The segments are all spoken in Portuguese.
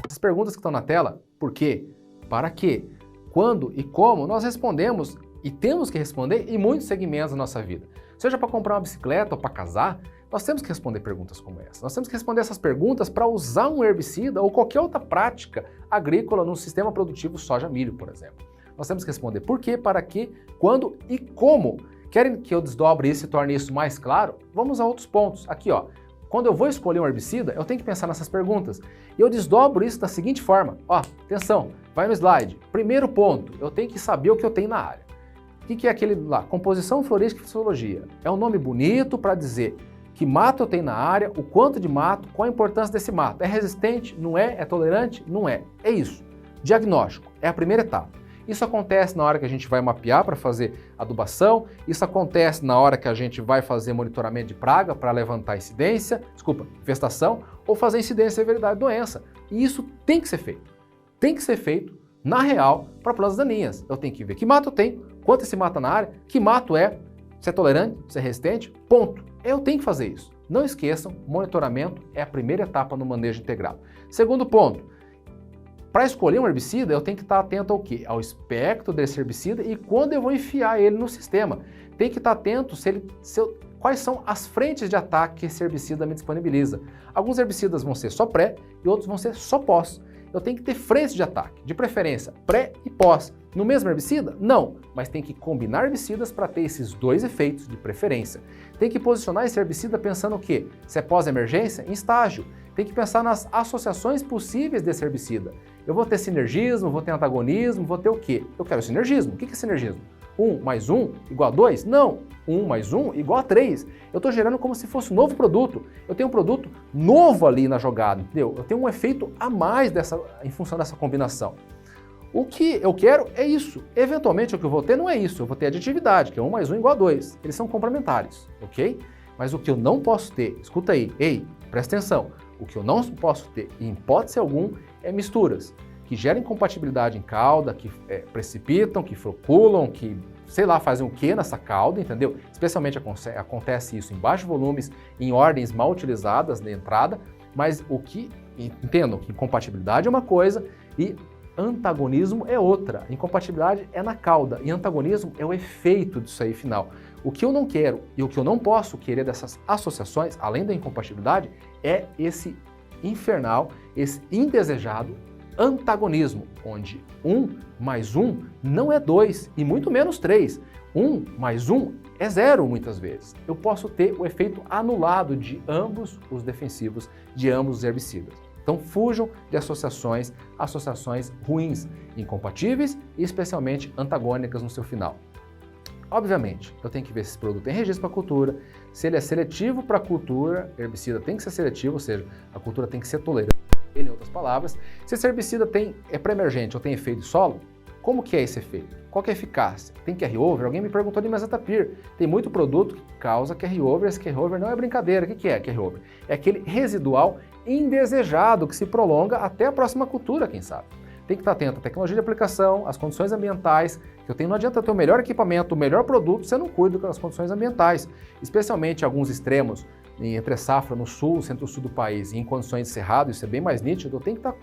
As perguntas que estão na tela, por quê, para quê, quando e como, nós respondemos e temos que responder em muitos segmentos da nossa vida. Seja para comprar uma bicicleta ou para casar, nós temos que responder perguntas como essa. Nós temos que responder essas perguntas para usar um herbicida ou qualquer outra prática agrícola no sistema produtivo soja-milho, por exemplo. Nós temos que responder por quê, para quê, quando e como. Querem que eu desdobre isso e torne isso mais claro? Vamos a outros pontos. Aqui, ó. Quando eu vou escolher um herbicida, eu tenho que pensar nessas perguntas. E eu desdobro isso da seguinte forma. Ó, atenção, vai no slide. Primeiro ponto, eu tenho que saber o que eu tenho na área. O que é aquele lá? Composição florística e fisiologia. É um nome bonito para dizer que mato eu tenho na área, o quanto de mato, qual a importância desse mato. É resistente? Não é? É tolerante? Não é. É isso. Diagnóstico. É a primeira etapa. Isso acontece na hora que a gente vai mapear para fazer adubação, isso acontece na hora que a gente vai fazer monitoramento de praga para levantar infestação, ou fazer incidência e severidade de doença. E isso tem que ser feito. Tem que ser feito, na real, para plantas daninhas. Eu tenho que ver que mato eu tenho, quanto esse mato na área, que mato é, se é tolerante, se é resistente, ponto. Eu tenho que fazer isso. Não esqueçam, monitoramento é a primeira etapa no manejo integrado. Segundo ponto, para escolher um herbicida, eu tenho que estar atento ao quê? Ao espectro desse herbicida e quando eu vou enfiar ele no sistema. Tem que estar atento quais são as frentes de ataque que esse herbicida me disponibiliza. Alguns herbicidas vão ser só pré e outros vão ser só pós. Eu tenho que ter frentes de ataque, de preferência pré e pós. No mesmo herbicida? Não, mas tem que combinar herbicidas para ter esses dois efeitos de preferência. Tem que posicionar esse herbicida pensando o quê? Se é pós-emergência, em estágio. Tem que pensar nas associações possíveis desse herbicida. Eu vou ter sinergismo, vou ter antagonismo, vou ter o quê? Eu quero sinergismo. O que é sinergismo? 1 mais 1 igual a 2? Não. 1 mais 1 igual a 3. Eu estou gerando como se fosse um novo produto. Eu tenho um produto novo ali na jogada, entendeu? Eu tenho um efeito a mais em função dessa combinação. O que eu quero é isso. Eventualmente o que eu vou ter não é isso. Eu vou ter aditividade, que é 1 mais 1 igual a 2. Eles são complementares, ok? Mas o que eu não posso ter, escuta aí, ei, presta atenção. O que eu não posso ter, em hipótese alguma, é misturas que geram incompatibilidade em cauda, que precipitam, que floculam, que, sei lá, fazem o que nessa cauda, entendeu? Especialmente acontece isso em baixos volumes, em ordens mal utilizadas na entrada, mas entendam que incompatibilidade é uma coisa e antagonismo é outra. Incompatibilidade é na cauda e antagonismo é o efeito disso aí final. O que eu não quero e o que eu não posso querer dessas associações, além da incompatibilidade, é esse infernal, esse indesejado antagonismo, onde 1 mais 1 não é 2 e muito menos 3. 1 mais 1 é 0 muitas vezes. Eu posso ter o efeito anulado de ambos os defensivos, de ambos os herbicidas. Então fujam de associações ruins, incompatíveis e especialmente antagônicas no seu final. Obviamente, eu tenho que ver se esse produto tem registro para cultura, se ele é seletivo para cultura, herbicida tem que ser seletivo, ou seja, a cultura tem que ser tolerante, em outras palavras. Se esse herbicida é pré-emergente ou tem efeito de solo, como que é esse efeito? Qual que é a eficácia? Tem carry-over? Alguém me perguntou de mesatapir. Tem muito produto que causa carry-over, esse carry-over não é brincadeira. O que é carry-over? É aquele residual indesejado que se prolonga até a próxima cultura, quem sabe. Tem que estar atento à tecnologia de aplicação, às condições ambientais que eu tenho. Não adianta ter o melhor equipamento, o melhor produto, se eu não cuido das condições ambientais. Especialmente alguns extremos, entre safra no sul, centro-sul do país, e em condições de cerrado, isso é bem mais nítido, eu tenho que estar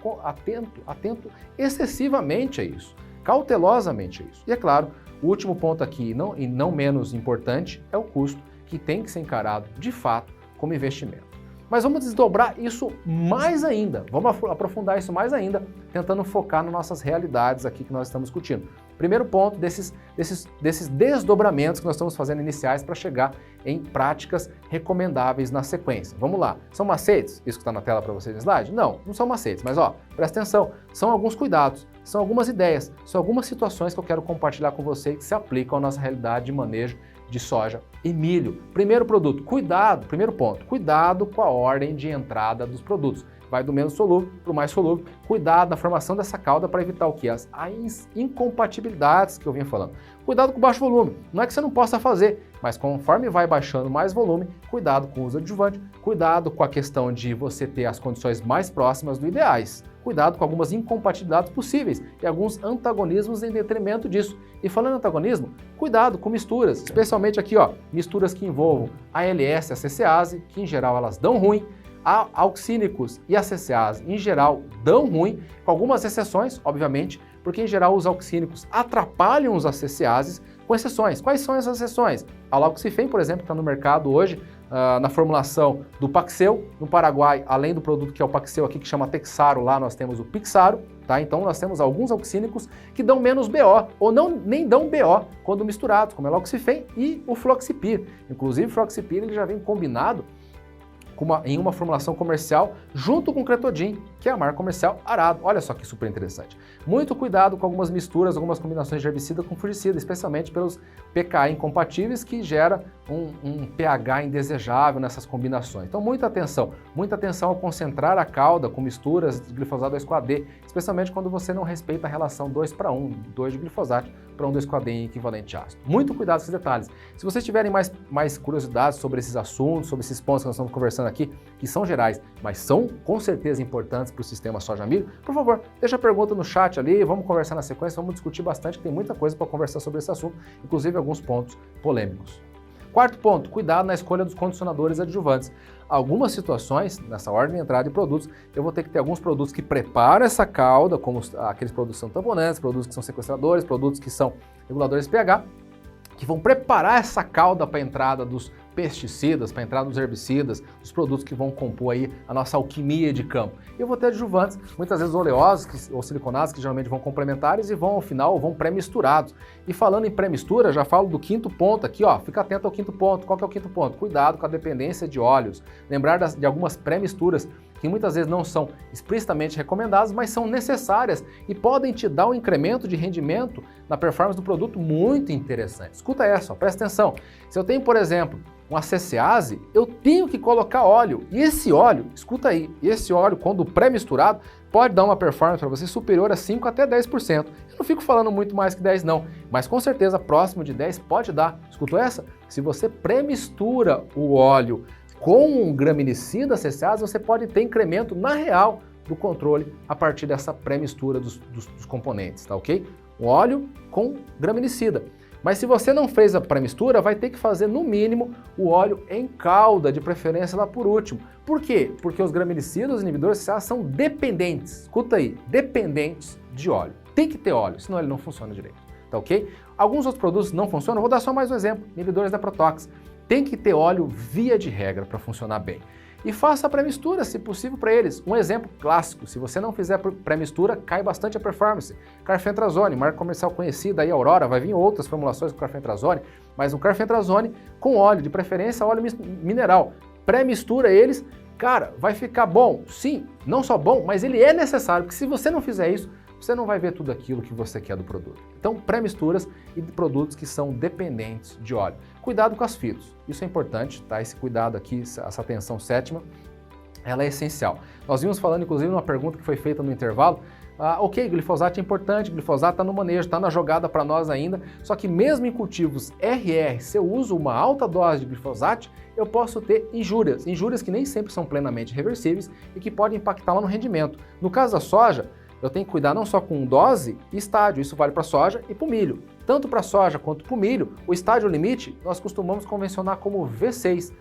atento excessivamente a isso, cautelosamente a isso. E é claro, o último ponto aqui, e não menos importante, é o custo, que tem que ser encarado, de fato, como investimento. Mas vamos desdobrar isso mais ainda, vamos aprofundar isso mais ainda, tentando focar nas nossas realidades aqui que nós estamos discutindo. Primeiro ponto desses desdobramentos que nós estamos fazendo iniciais para chegar em práticas recomendáveis na sequência. Vamos lá, são macetes? Isso que está na tela para vocês no slide? Não, não são macetes, mas presta atenção, são alguns cuidados, são algumas ideias, são algumas situações que eu quero compartilhar com vocês que se aplicam à nossa realidade de manejo de soja e milho. Primeiro produto, primeiro ponto, cuidado com a ordem de entrada dos produtos. Vai do menos solúvel para o mais solúvel. Cuidado na formação dessa cauda para evitar o que? As incompatibilidades que eu vinha falando. Cuidado com o baixo volume. Não é que você não possa fazer, mas conforme vai baixando mais volume, cuidado com o uso adjuvante, cuidado com a questão de você ter as condições mais próximas do ideais. cuidado com algumas incompatibilidades possíveis e alguns antagonismos em detrimento disso. E falando em antagonismo, cuidado com misturas, especialmente aqui, ó, misturas que envolvam ALS e ACCase, que em geral elas dão ruim, a auxínicos e ACCase em geral dão ruim, com algumas exceções, obviamente, porque em geral os auxínicos atrapalham os ACCases, com exceções. Quais são essas exceções? A Loxifene, por exemplo, que está no mercado hoje, na formulação do Paxeu. No Paraguai, além do produto que é o Paxeu aqui, que chama Texaro, lá nós temos o Pixaro, tá? Então nós temos alguns auxínicos que dão menos BO, ou nem dão BO quando misturados, como a Loxifene e o Floxipir. Inclusive o Floxipir ele já vem combinado em uma formulação comercial junto com o Cretodin, que é a marca comercial Arado. Olha só que super interessante. Muito cuidado com algumas misturas, algumas combinações de herbicida com fungicida, especialmente pelos pKa incompatíveis que gera um pH indesejável nessas combinações. Então muita atenção ao concentrar a calda com misturas de glifosato 2,4-D, especialmente quando você não respeita a relação 2:1, 2 de glifosato para 2,4-D em equivalente ácido. Muito cuidado com esses detalhes. Se vocês tiverem mais curiosidades sobre esses assuntos, sobre esses pontos que nós estamos conversando aqui, que são gerais, mas são com certeza importantes para o sistema soja-milho, por favor, deixa a pergunta no chat ali, vamos conversar na sequência, vamos discutir bastante, que tem muita coisa para conversar sobre esse assunto, inclusive alguns pontos polêmicos. Quarto ponto, cuidado na escolha dos condicionadores adjuvantes. Algumas situações, nessa ordem de entrada de produtos, eu vou ter que ter alguns produtos que preparam essa calda, como aqueles produtos que são tamponantes, produtos que são sequestradores, produtos que são reguladores de pH, que vão preparar essa calda para a entrada dos pesticidas, para a entrada dos herbicidas, dos produtos que vão compor aí a nossa alquimia de campo. E eu vou ter adjuvantes, muitas vezes oleosos ou siliconados, que geralmente vão complementares e vão ao final, vão pré-misturados. E falando em pré-mistura, já falo do quinto ponto aqui, ó, fica atento ao quinto ponto. Qual que é o quinto ponto? Cuidado com a dependência de óleos. Lembrar de algumas pré-misturas que muitas vezes não são explicitamente recomendadas, mas são necessárias e podem te dar um incremento de rendimento na performance do produto muito interessante. Escuta essa, ó, presta atenção. Se eu tenho, por exemplo, um ACCase, eu tenho que colocar óleo. E esse óleo, escuta aí, esse óleo, quando pré-misturado, pode dar uma performance para você superior a 5 até 10%. Eu não fico falando muito mais que 10 não, mas com certeza próximo de 10 pode dar. Escutou essa? Se você pré-mistura o óleo com um graminicida ACCase, você pode ter incremento na real do controle a partir dessa pré-mistura dos componentes, tá ok? O óleo com graminicida. Mas se você não fez a pré-mistura, vai ter que fazer no mínimo o óleo em calda, de preferência lá por último. Por quê? Porque os graminicidas, os inibidores ACCase são dependentes, escuta aí, dependentes de óleo. Tem que ter óleo, senão ele não funciona direito, tá ok? Alguns outros produtos não funcionam, vou dar só mais um exemplo, inibidores da Protox. Tem que ter óleo via de regra para funcionar bem. E faça a pré-mistura, se possível, para eles. Um exemplo clássico, se você não fizer pré-mistura, cai bastante a performance. Carfentrazone, marca comercial conhecida aí, Aurora, vai vir outras formulações com carfentrazone, mas um carfentrazone com óleo, de preferência óleo mineral. Pré-mistura eles, cara, vai ficar bom. Sim, não só bom, mas ele é necessário, porque se você não fizer isso, você não vai ver tudo aquilo que você quer do produto. Então, pré-misturas e de produtos que são dependentes de óleo. Cuidado com as fitos, isso é importante, tá? Esse cuidado aqui, essa atenção sétima, ela é essencial. Nós vimos falando, inclusive, numa pergunta que foi feita no intervalo, ok, glifosato é importante, glifosato está no manejo, está na jogada para nós ainda, só que mesmo em cultivos RR, se eu uso uma alta dose de glifosato, eu posso ter injúrias que nem sempre são plenamente reversíveis e que podem impactar lá no rendimento. No caso da soja, eu tenho que cuidar não só com dose e estádio, isso vale para a soja e para o milho. Tanto para a soja quanto para o milho, o estádio limite nós costumamos convencionar como V6.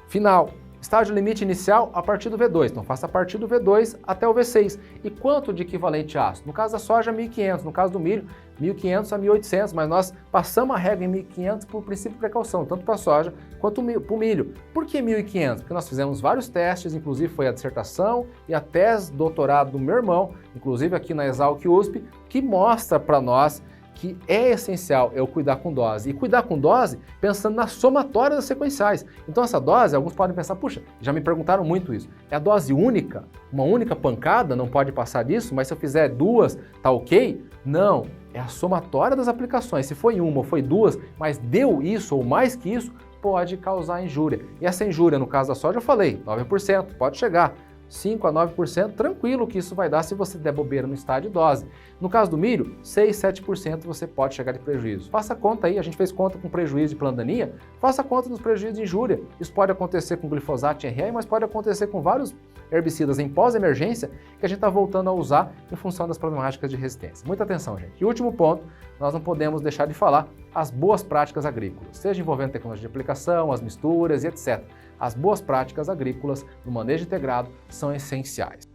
Final, estágio limite inicial a partir do V2, então faça a partir do V2 até o V6. E quanto de equivalente ácido? No caso da soja, 1.500, no caso do milho, 1.500 a 1.800, mas nós passamos a regra em 1.500 por princípio de precaução, tanto para a soja quanto para o milho. Por que 1.500? Porque nós fizemos vários testes, inclusive foi a dissertação e a tese doutorado do meu irmão, inclusive aqui na Exalc USP, que mostra para nós que é essencial eu cuidar com dose. E cuidar com dose pensando na somatória das sequenciais. Então essa dose, alguns podem pensar, puxa, já me perguntaram muito isso. É a dose única? Uma única pancada? Não pode passar disso? Mas se eu fizer duas, tá ok? Não, é a somatória das aplicações. Se foi uma ou foi duas, mas deu isso ou mais que isso, pode causar injúria. E essa injúria, no caso da soja, eu falei, 9%, pode chegar. 5 a 9%, tranquilo que isso vai dar se você der bobeira no estágio de dose. No caso do milho, 6, 7% você pode chegar de prejuízo. Faça conta aí, a gente fez conta com prejuízo de plandaninha, faça conta dos prejuízos de injúria. Isso pode acontecer com glifosato e NRI, mas pode acontecer com vários herbicidas em pós-emergência que a gente está voltando a usar em função das problemáticas de resistência. Muita atenção, gente. E último ponto, nós não podemos deixar de falar as boas práticas agrícolas, seja envolvendo tecnologia de aplicação, as misturas e etc. As boas práticas agrícolas no manejo integrado são essenciais.